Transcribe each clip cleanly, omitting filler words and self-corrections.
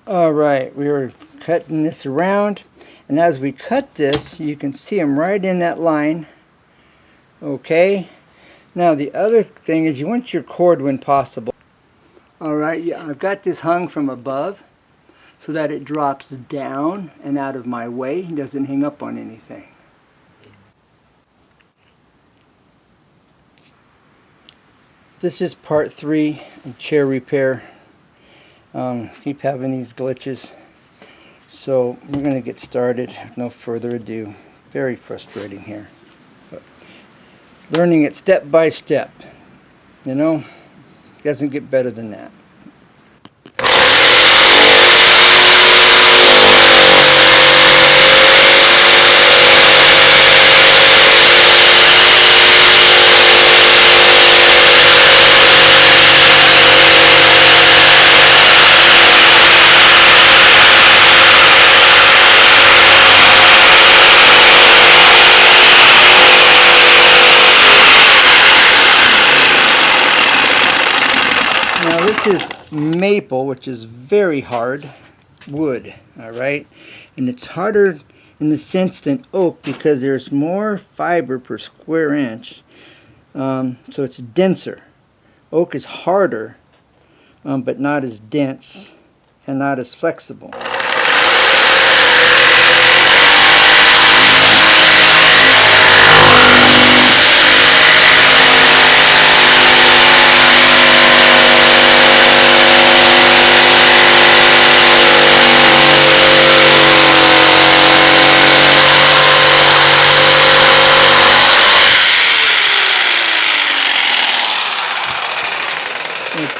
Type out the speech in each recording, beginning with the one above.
Alright, we were cutting this around, and as we cut this, you can see them right in that line. Okay, now the other thing is you want your cord when possible. Alright, yeah, I've got this hung from above so that it drops down and out of my way. It doesn't hang up on anything. This is part 3 of chair repair. Keep having these glitches. So we're going to get started with no further ado. Very frustrating here. But learning it step by step. You know, it doesn't get better than that. Now this is maple, which is very hard wood, alright? And it's harder in the sense than oak because there's more fiber per square inch. So it's denser. Oak is harder, but not as dense and not as flexible.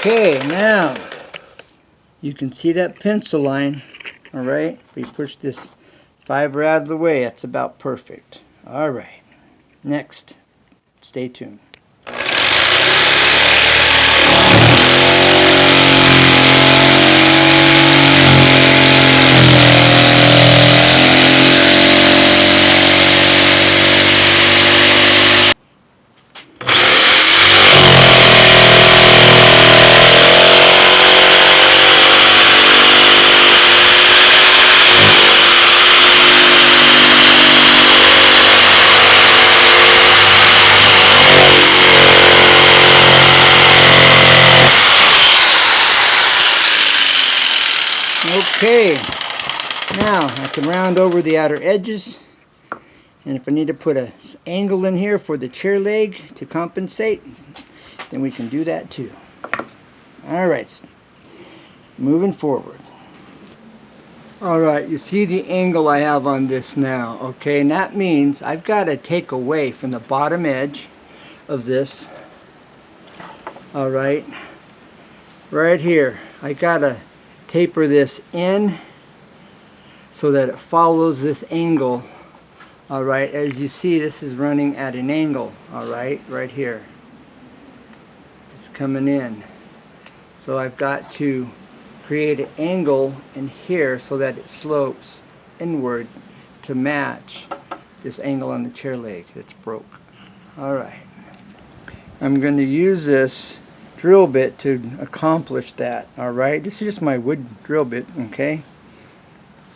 Okay, now you can see that pencil line. Alright, we push this fiber out of the way. That's about perfect. Alright, next, stay tuned. Okay, now I can round over the outer edges, and if I need to put an angle in here for the chair leg to compensate, then we can do that too. Alright, moving forward. Alright, you see the angle I have on this now, okay, and that means I've got to take away from the bottom edge of this, alright, right here. I got to taper this in so that it follows this angle. Alright, as you see, this is running at an angle, alright, right here. It's coming in. So I've got to create an angle in here so that it slopes inward to match this angle on the chair leg that's broke. Alright. I'm going to use this drill bit to accomplish that. Alright, this is just my wood drill bit, okay,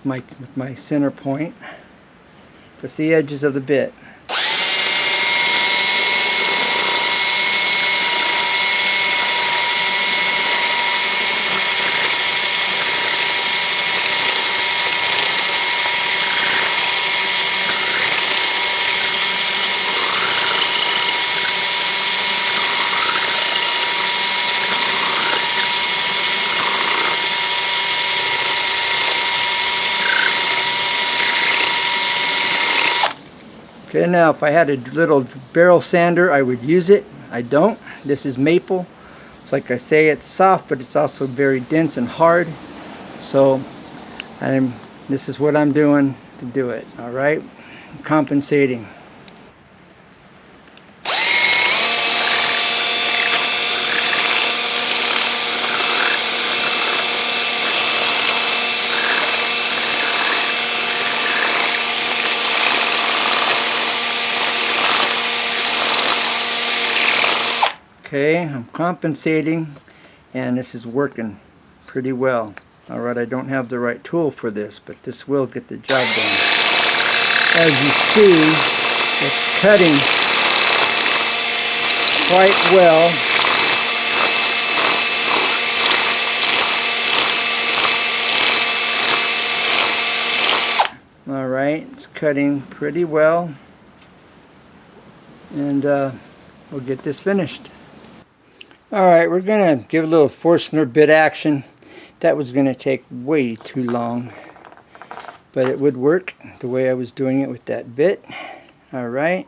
with my center point. That's the edges of the bit. Okay, now if I had a little barrel sander, I would use it. I don't. This is maple. So like I say, it's soft, but it's also very dense and hard. So this is what I'm doing to do it. Alright? Compensating. Okay, I'm compensating, and this is working pretty well. Alright, I don't have the right tool for this, but this will get the job done. As you see, it's cutting quite well. Alright, it's cutting pretty well. And we'll get this finished. Alright, we're going to give a little Forstner bit action. That was going to take way too long, but it would work the way I was doing it with that bit. Alright.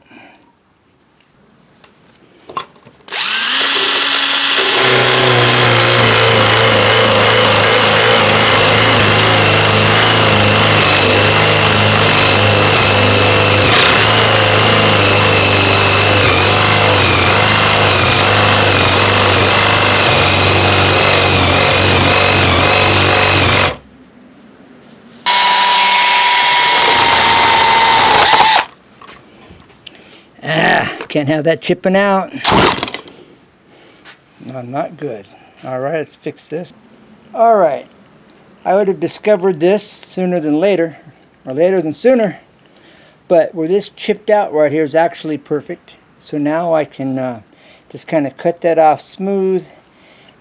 Can't have that chipping out. No, not good. Alright, let's fix this. Alright, I would have discovered this sooner than later, or later than sooner, but where this chipped out right here is actually perfect. So now I can just kind of cut that off smooth,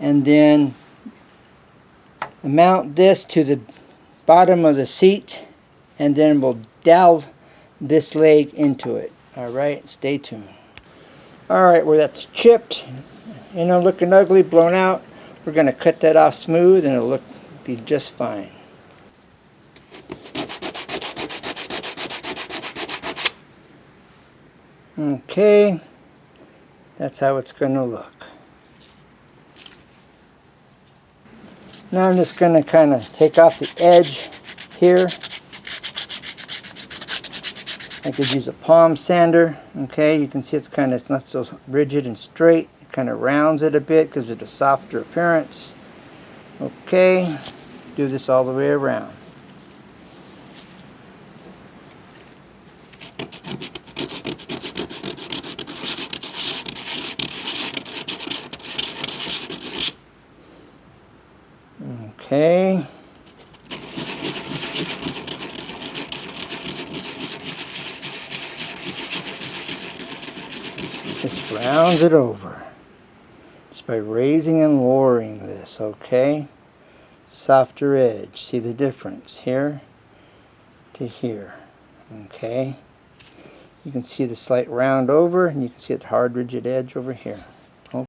and then mount this to the bottom of the seat, and then we'll dowel this leg into it. Alright, stay tuned. Alright, where that's chipped, looking ugly, blown out, we're going to cut that off smooth and it'll be just fine. Okay, that's how it's going to look. Now I'm just going to kind of take off the edge here. I could use a palm sander. Okay, you can see it's not so rigid and straight. It kind of rounds it a bit because of the softer appearance. Okay, do this all the way around. Okay. Just rounds it over just by raising and lowering this. Okay, softer edge. See the difference here to here. Okay, you can see the slight round over, and you can see the hard rigid edge over here.